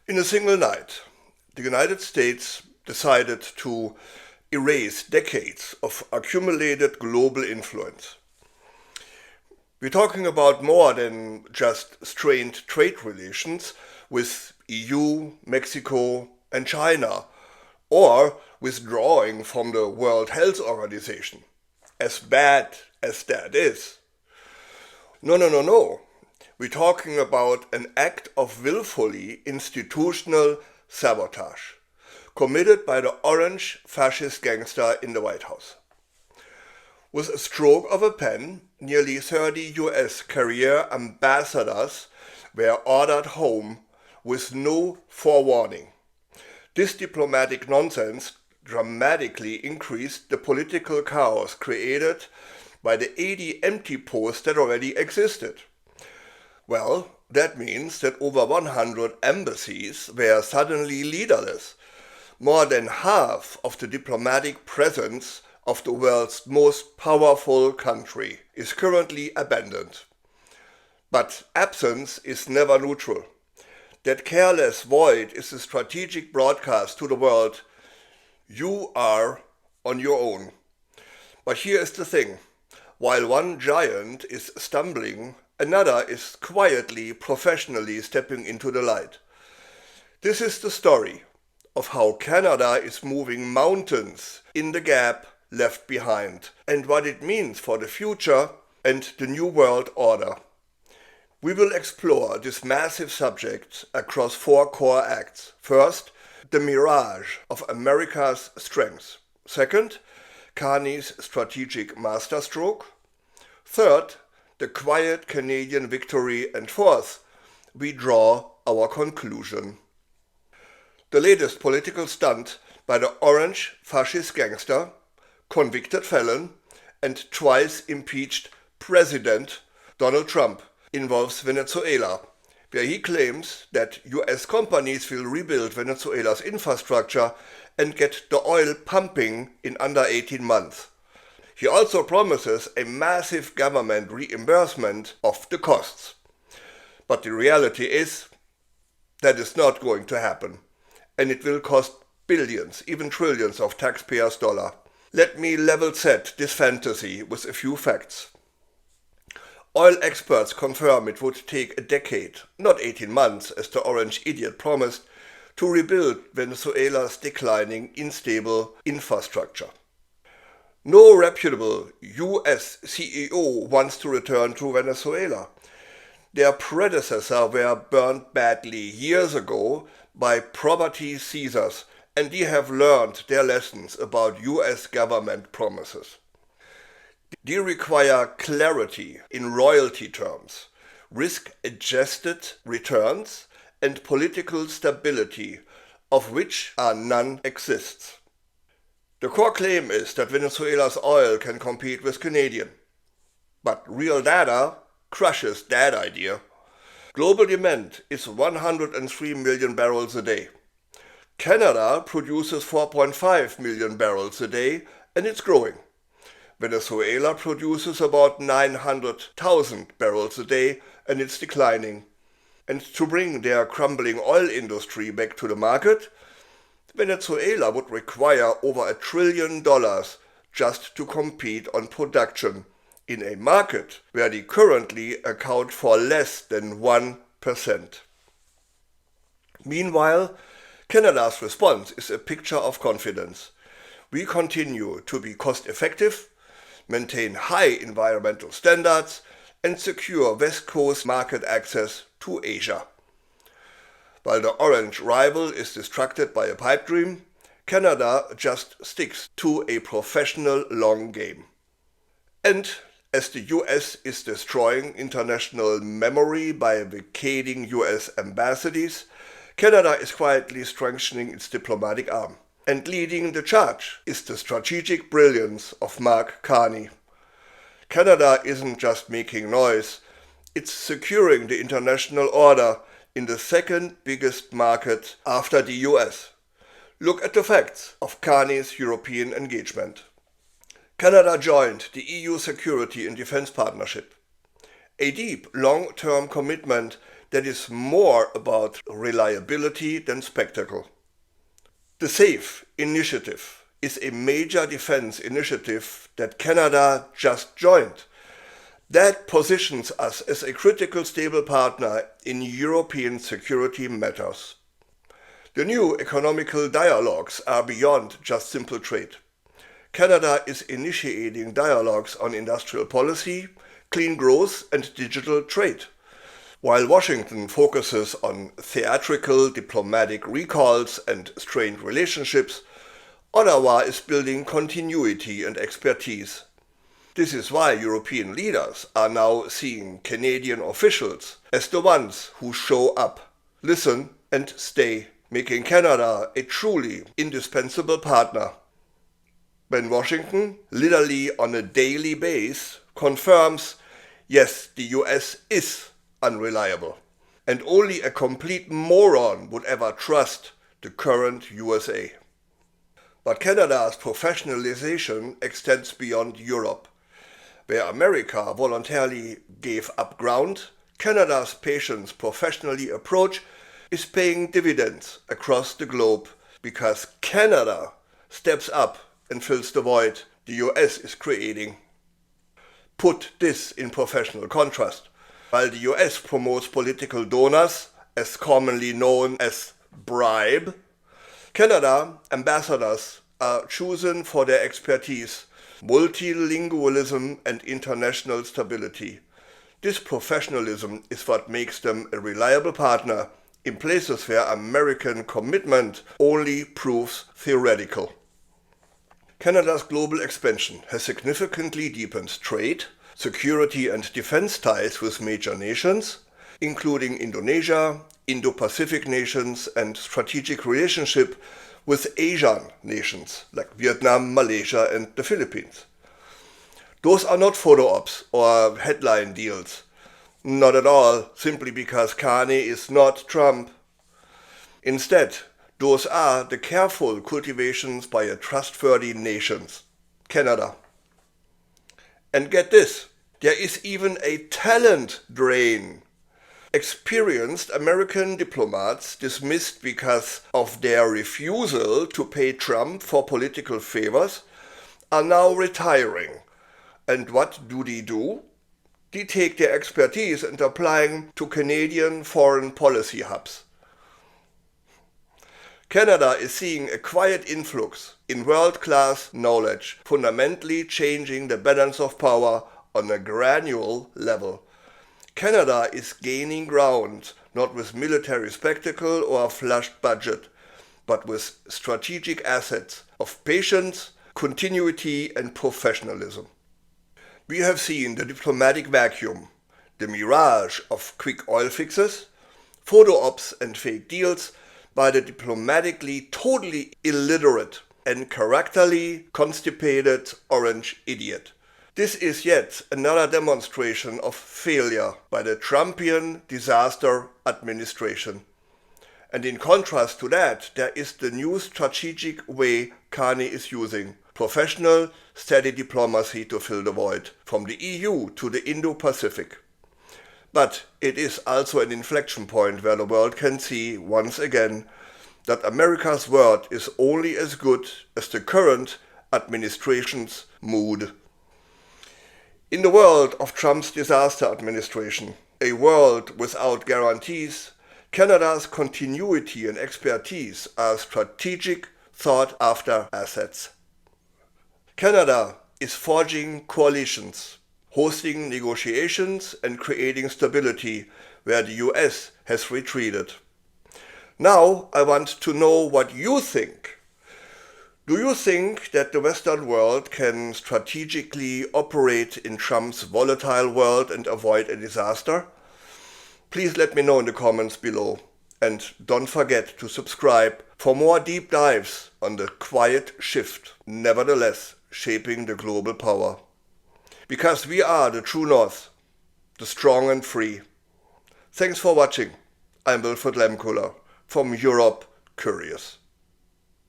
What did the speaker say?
In a single night, the United States decided to erase decades of accumulated global influence. We're talking about more than just strained trade relations with EU, Mexico, and China, or withdrawing from the World Health Organization, as bad as that is. No. We're talking about an act of willfully institutional sabotage, committed by the Orange Fascist Gangster in the Whitehouse. With a stroke of a pen, nearly 30 US career ambassadors were ordered home with no forewarning. This diplomatic nonsense dramatically increased the political chaos created by the 80 empty posts that already existed. Well, that means that over 100 embassies were suddenly leaderless. More than half of the diplomatic presence of the world's most powerful country is currently abandoned. But absence is never neutral. That careless void is a strategic broadcast to the world: you are on your own. But here is the thing: while one giant is stumbling, another is quietly, professionally stepping into the light. This is the story of how Canada is moving mountains in the gap left behind, and what it means for the future and the new world order. We will explore this massive subject across 4 core acts. First, the mirage of America's strengths. Second, Carney's strategic masterstroke. Third, the quiet Canadian victory. And fourth, we draw our conclusion. The latest political stunt by the Orange Fascist Gangster, convicted felon, and twice impeached President Donald Trump involves Venezuela, where he claims that US companies will rebuild Venezuela's infrastructure and get the oil pumping in under 18 months. He also promises a massive government reimbursement of the costs. But the reality is that is not going to happen, and it will cost billions, even trillions of taxpayers' dollars. Let me level set this fantasy with a few facts. Oil experts confirm it would take a decade, not 18 months as the orange idiot promised, to rebuild Venezuela's declining, unstable infrastructure. No reputable US CEO wants to return to Venezuela. Their predecessors were burned badly years ago by property seizers, and they have learned their lessons about US government promises. They require clarity in royalty terms, risk-adjusted returns, and political stability, of which none exists. The core claim is that Venezuela's oil can compete with Canadian. But real data crushes that idea. Global demand is 103 million barrels a day. Canada produces 4.5 million barrels a day, and it's growing. Venezuela produces about 900,000 barrels a day, and it's declining. And to bring their crumbling oil industry back to the market, Venezuela would require over $1 trillion just to compete on production in a market where they currently account for less than 1%. Meanwhile, Canada's response is a picture of confidence. We continue to be cost-effective, maintain high environmental standards, and secure West Coast market access to Asia. While the orange rival is distracted by a pipe dream, Canada just sticks to a professional long game. And as the US is destroying international memory by vacating US embassies, Canada is quietly strengthening its diplomatic arm. And leading the charge is the strategic brilliance of Mark Carney. Canada isn't just making noise, it's securing the international order in the second biggest market after the US. Look at the facts of Carney's European engagement. Canada joined the EU Security and Defence Partnership, a deep, long-term commitment that is more about reliability than spectacle. The SAFE initiative is a major defense initiative that Canada just joined. That positions us as a critical stable partner in European security matters. The new economical dialogues are beyond just simple trade. Canada is initiating dialogues on industrial policy, clean growth and digital trade. While Washington focuses on theatrical diplomatic recalls and strained relationships, Ottawa is building continuity and expertise. This is why European leaders are now seeing Canadian officials as the ones who show up, listen and stay, making Canada a truly indispensable partner. When Washington, literally on a daily basis, confirms, yes, the US is unreliable, and only a complete moron would ever trust the current USA. But Canada's professionalization extends beyond Europe. Where America voluntarily gave up ground, Canada's patient professionally approach is paying dividends across the globe because Canada steps up and fills the void the US is creating. Put this in professional contrast. While the US promotes political donors, as commonly known as bribe, Canada ambassadors are chosen for their expertise, multilingualism and international stability. This professionalism is what makes them a reliable partner in places where American commitment only proves theoretical. Canada's global expansion has significantly deepened trade, security and defense ties with major nations, including Indonesia, Indo-Pacific nations and strategic relationship with Asian nations like Vietnam, Malaysia and the Philippines. Those are not photo ops or headline deals. Not at all, simply because Carney is not Trump. Instead, those are the careful cultivations by a trustworthy nation, Canada. And get this, there is even a talent drain. Experienced American diplomats dismissed because of their refusal to pay Trump for political favors are now retiring. And what do? They take their expertise and applying to Canadian foreign policy hubs. Canada is seeing a quiet influx in world-class knowledge, fundamentally changing the balance of power on a granular level. Canada is gaining ground, not with military spectacle or a flushed budget, but with strategic assets of patience, continuity and professionalism. We have seen the diplomatic vacuum, the mirage of quick oil fixes, photo ops and fake deals by the diplomatically totally illiterate and characterly constipated orange idiot. This is yet another demonstration of failure by the Trumpian disaster administration. And in contrast to that, there is the new strategic way Carney is using. Professional, steady diplomacy to fill the void, from the EU to the Indo-Pacific. But it is also an inflection point where the world can see, once again, that America's word is only as good as the current administration's mood. In the world of Trump's disaster administration, a world without guarantees, Canada's continuity and expertise are strategic, sought-after assets. Canada is forging coalitions, hosting negotiations and creating stability where the US has retreated. Now I want to know what you think. Do you think that the Western world can strategically operate in Trump's volatile world and avoid a disaster? Please let me know in the comments below. And don't forget to subscribe for more deep dives on the quiet shift, nevertheless shaping the global power. Because we are the true North, the strong and free. Thanks for watching. I'm Wilfried Lemkuller from Europe Curious.